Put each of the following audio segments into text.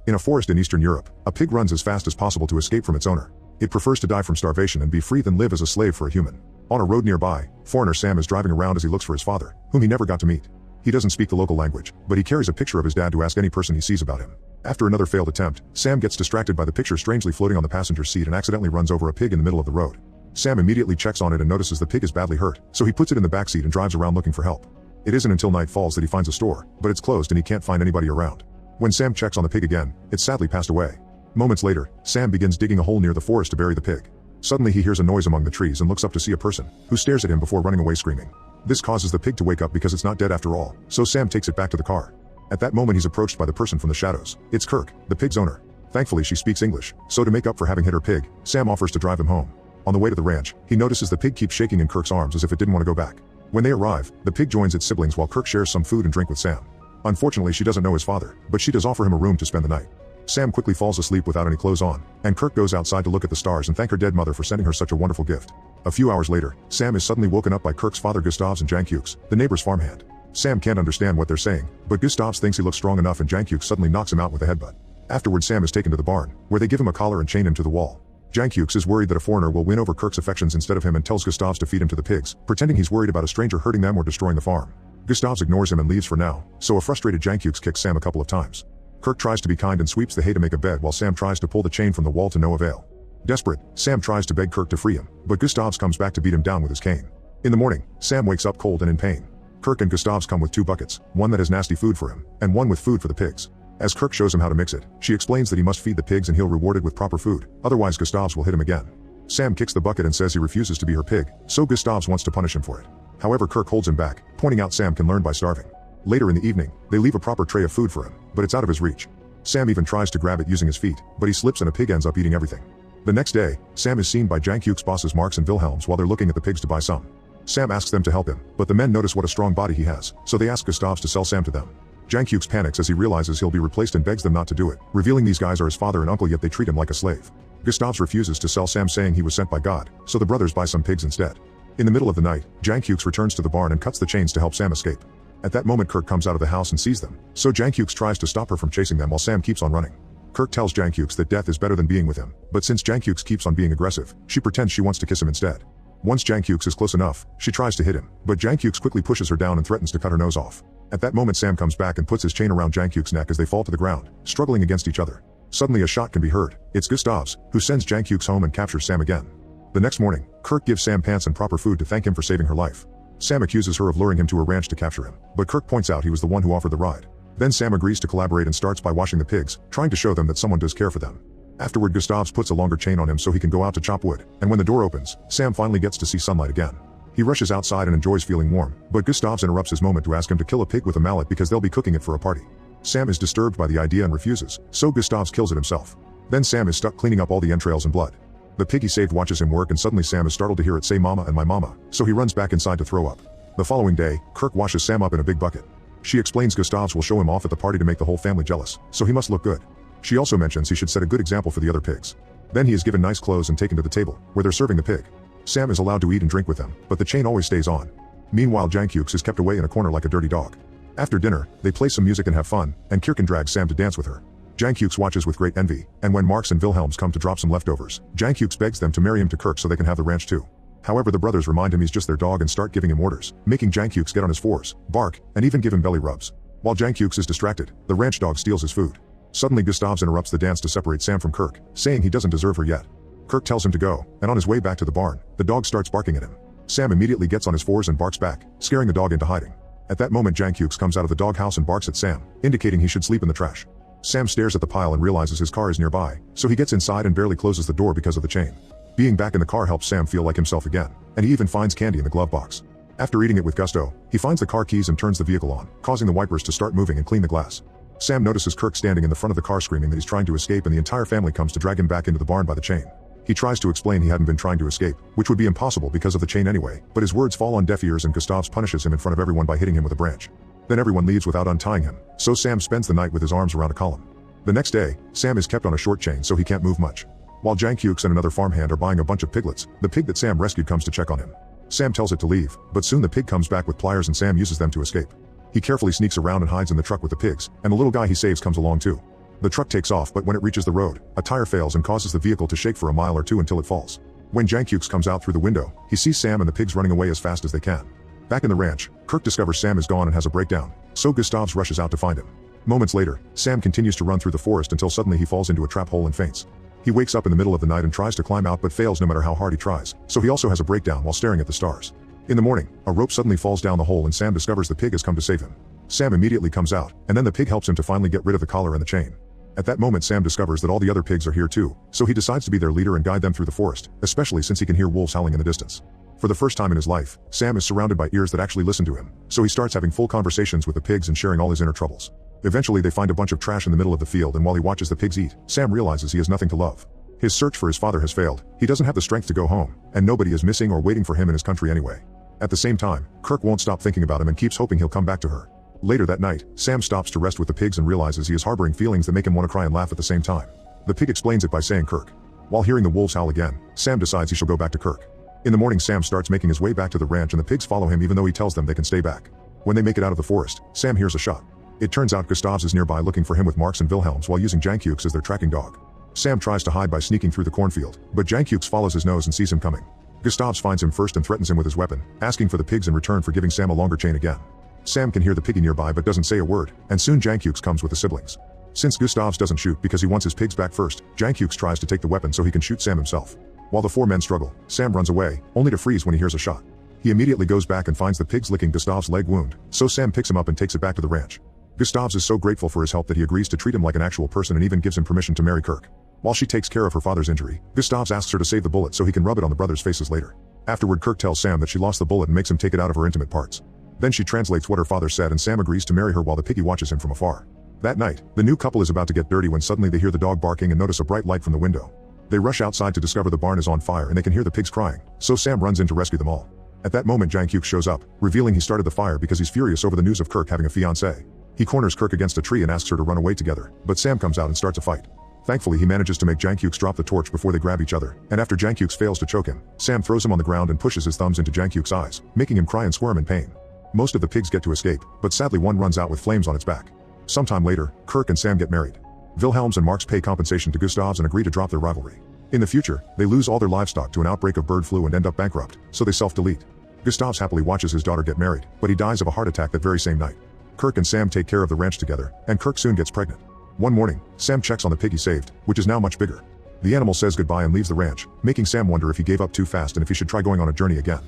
In a forest in Eastern Europe, a pig runs as fast as possible to escape from its owner. It prefers to die from starvation and be free than live as a slave for a human. On a road nearby, foreigner Sam is driving around as he looks for his father, whom he never got to meet. He doesn't speak the local language, but he carries a picture of his dad to ask any person he sees about him. After another failed attempt, Sam gets distracted by the picture strangely floating on the passenger seat and accidentally runs over a pig in the middle of the road. Sam immediately checks on it and notices the pig is badly hurt, so he puts it in the backseat and drives around looking for help. It isn't until night falls that he finds a store, but it's closed and he can't find anybody around. When Sam checks on the pig again, it's sadly passed away. Moments later, Sam begins digging a hole near the forest to bury the pig. Suddenly he hears a noise among the trees and looks up to see a person, who stares at him before running away screaming. This causes the pig to wake up because it's not dead after all, so Sam takes it back to the car. At that moment he's approached by the person from the shadows. It's Kirk, the pig's owner. Thankfully she speaks English, so to make up for having hit her pig, Sam offers to drive him home. On the way to the ranch, he notices the pig keeps shaking in Kirk's arms as if it didn't want to go back. When they arrive, the pig joins its siblings while Kirk shares some food and drink with Sam. Unfortunately she doesn't know his father, but she does offer him a room to spend the night. Sam quickly falls asleep without any clothes on, and Kirk goes outside to look at the stars and thank her dead mother for sending her such a wonderful gift. A few hours later, Sam is suddenly woken up by Kirk's father Gustavs and Jankyux, the neighbor's farmhand. Sam can't understand what they're saying, but Gustavs thinks he looks strong enough and Jankyux suddenly knocks him out with a headbutt. Afterward Sam is taken to the barn, where they give him a collar and chain him to the wall. Jankyux is worried that a foreigner will win over Kirk's affections instead of him and tells Gustavs to feed him to the pigs, pretending he's worried about a stranger hurting them or destroying the farm. Gustavs ignores him and leaves for now, so a frustrated Jankyux kicks Sam a couple of times. Kirk tries to be kind and sweeps the hay to make a bed while Sam tries to pull the chain from the wall to no avail. Desperate, Sam tries to beg Kirk to free him, but Gustavs comes back to beat him down with his cane. In the morning, Sam wakes up cold and in pain. Kirk and Gustavs come with 2 buckets, one that has nasty food for him, and one with food for the pigs. As Kirk shows him how to mix it, she explains that he must feed the pigs and he'll reward it with proper food, otherwise Gustavs will hit him again. Sam kicks the bucket and says he refuses to be her pig, so Gustavs wants to punish him for it. However, Kirk holds him back, pointing out Sam can learn by starving. Later in the evening, they leave a proper tray of food for him, but it's out of his reach. Sam even tries to grab it using his feet, but he slips and a pig ends up eating everything. The next day, Sam is seen by Jankyuk's bosses Marks and Wilhelms while they're looking at the pigs to buy some. Sam asks them to help him, but the men notice what a strong body he has, so they ask Gustavs to sell Sam to them. Jankyux panics as he realizes he'll be replaced and begs them not to do it, revealing these guys are his father and uncle yet they treat him like a slave. Gustavs refuses to sell Sam saying he was sent by God, so the brothers buy some pigs instead. In the middle of the night, Jankyux returns to the barn and cuts the chains to help Sam escape. At that moment Kirk comes out of the house and sees them, so Jankyux tries to stop her from chasing them while Sam keeps on running. Kirk tells Jankyux that death is better than being with him, but since Jankyux keeps on being aggressive, she pretends she wants to kiss him instead. Once Jankyux is close enough, she tries to hit him, but Jankyux quickly pushes her down and threatens to cut her nose off. At that moment Sam comes back and puts his chain around Jankyux's neck as they fall to the ground, struggling against each other. Suddenly a shot can be heard. It's Gustavs, who sends Jankyux home and captures Sam again. The next morning, Kirk gives Sam pants and proper food to thank him for saving her life. Sam accuses her of luring him to a ranch to capture him, but Kirk points out he was the one who offered the ride. Then Sam agrees to collaborate and starts by washing the pigs, trying to show them that someone does care for them. Afterward Gustavs puts a longer chain on him so he can go out to chop wood, and when the door opens, Sam finally gets to see sunlight again. He rushes outside and enjoys feeling warm, but Gustavs interrupts his moment to ask him to kill a pig with a mallet because they'll be cooking it for a party. Sam is disturbed by the idea and refuses, so Gustavs kills it himself. Then Sam is stuck cleaning up all the entrails and blood. The pig he saved watches him work and suddenly Sam is startled to hear it say "Mama" and "My mama," so he runs back inside to throw up. The following day, Kirk washes Sam up in a big bucket. She explains Gustavs will show him off at the party to make the whole family jealous, so he must look good. She also mentions he should set a good example for the other pigs. Then he is given nice clothes and taken to the table, where they're serving the pig. Sam is allowed to eat and drink with them, but the chain always stays on. Meanwhile Jankyux is kept away in a corner like a dirty dog. After dinner, they play some music and have fun, and Kirken drags Sam to dance with her. Jankyux watches with great envy, and when Marks and Wilhelms come to drop some leftovers, Jankyux begs them to marry him to Kirk so they can have the ranch too. However, the brothers remind him he's just their dog and start giving him orders, making Jankyux get on his fours, bark, and even give him belly rubs. While Jankyux is distracted, the ranch dog steals his food. Suddenly Gustavs interrupts the dance to separate Sam from Kirk, saying he doesn't deserve her yet. Kirk tells him to go, and on his way back to the barn, the dog starts barking at him. Sam immediately gets on his fours and barks back, scaring the dog into hiding. At that moment Jankyux comes out of the doghouse and barks at Sam, indicating he should sleep in the trash. Sam stares at the pile and realizes his car is nearby, so he gets inside and barely closes the door because of the chain. Being back in the car helps Sam feel like himself again, and he even finds candy in the glove box. After eating it with gusto, he finds the car keys and turns the vehicle on, causing the wipers to start moving and clean the glass. Sam notices Kirk standing in the front of the car screaming that he's trying to escape and the entire family comes to drag him back into the barn by the chain. He tries to explain he hadn't been trying to escape, which would be impossible because of the chain anyway, but his words fall on deaf ears and Gustavs punishes him in front of everyone by hitting him with a branch. Then everyone leaves without untying him, so Sam spends the night with his arms around a column. The next day, Sam is kept on a short chain so he can't move much. While Jankyux and another farmhand are buying a bunch of piglets, the pig that Sam rescued comes to check on him. Sam tells it to leave, but soon the pig comes back with pliers and Sam uses them to escape. He carefully sneaks around and hides in the truck with the pigs, and the little guy he saves comes along too. The truck takes off, but when it reaches the road, a tire fails and causes the vehicle to shake for a mile or two until it falls. When Jankukes comes out through the window, he sees Sam and the pigs running away as fast as they can. Back in the ranch, Kirk discovers Sam is gone and has a breakdown, so Gustavs rushes out to find him. Moments later, Sam continues to run through the forest until suddenly he falls into a trap hole and faints. He wakes up in the middle of the night and tries to climb out but fails no matter how hard he tries, so he also has a breakdown while staring at the stars. In the morning, a rope suddenly falls down the hole and Sam discovers the pig has come to save him. Sam immediately comes out, and then the pig helps him to finally get rid of the collar and the chain. At that moment Sam discovers that all the other pigs are here too, so he decides to be their leader and guide them through the forest, especially since he can hear wolves howling in the distance. For the first time in his life, Sam is surrounded by ears that actually listen to him, so he starts having full conversations with the pigs and sharing all his inner troubles. Eventually they find a bunch of trash in the middle of the field, and while he watches the pigs eat, Sam realizes he has nothing to love. His search for his father has failed, he doesn't have the strength to go home, and nobody is missing or waiting for him in his country anyway. At the same time, Kirk won't stop thinking about him and keeps hoping he'll come back to her. Later that night, Sam stops to rest with the pigs and realizes he is harboring feelings that make him want to cry and laugh at the same time. The pig explains it by saying Kirk. While hearing the wolves howl again, Sam decides he shall go back to Kirk. In the morning Sam starts making his way back to the ranch and the pigs follow him even though he tells them they can stay back. When they make it out of the forest, Sam hears a shot. It turns out Gustavs is nearby looking for him with Marks and Wilhelms while using Jankukes as their tracking dog. Sam tries to hide by sneaking through the cornfield, but Jankukes follows his nose and sees him coming. Gustavs finds him first and threatens him with his weapon, asking for the pigs in return for giving Sam a longer chain again. Sam can hear the piggy nearby but doesn't say a word, and soon Jankukes comes with the siblings. Since Gustavs doesn't shoot because he wants his pigs back first, Jankukes tries to take the weapon so he can shoot Sam himself. While the four men struggle, Sam runs away, only to freeze when he hears a shot. He immediately goes back and finds the pigs licking Gustavs' leg wound, so Sam picks him up and takes it back to the ranch. Gustavs is so grateful for his help that he agrees to treat him like an actual person and even gives him permission to marry Kirk. While she takes care of her father's injury, Gustavs asks her to save the bullet so he can rub it on the brothers' faces later. Afterward, Kirk tells Sam that she lost the bullet and makes him take it out of her intimate parts. Then she translates what her father said and Sam agrees to marry her while the piggy watches him from afar. That night, the new couple is about to get dirty when suddenly they hear the dog barking and notice a bright light from the window. They rush outside to discover the barn is on fire and they can hear the pigs crying, so Sam runs in to rescue them all. At that moment Jankuke shows up, revealing he started the fire because he's furious over the news of Kirk having a fiancée. He corners Kirk against a tree and asks her to run away together, but Sam comes out and starts a fight. Thankfully he manages to make Jankukes drop the torch before they grab each other, and after Jankukes fails to choke him, Sam throws him on the ground and pushes his thumbs into Jankukes' eyes, making him cry and squirm in pain. Most of the pigs get to escape, but sadly one runs out with flames on its back. Sometime later, Kirk and Sam get married. Wilhelms and Marks pay compensation to Gustavs and agree to drop their rivalry. In the future, they lose all their livestock to an outbreak of bird flu and end up bankrupt, so they self-delete. Gustavs happily watches his daughter get married, but he dies of a heart attack that very same night. Kirk and Sam take care of the ranch together, and Kirk soon gets pregnant. One morning, Sam checks on the pig he saved, which is now much bigger. The animal says goodbye and leaves the ranch, making Sam wonder if he gave up too fast and if he should try going on a journey again.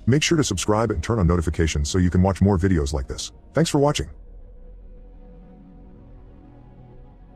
Make sure to subscribe and turn on notifications so you can watch more videos like this. Thanks for watching.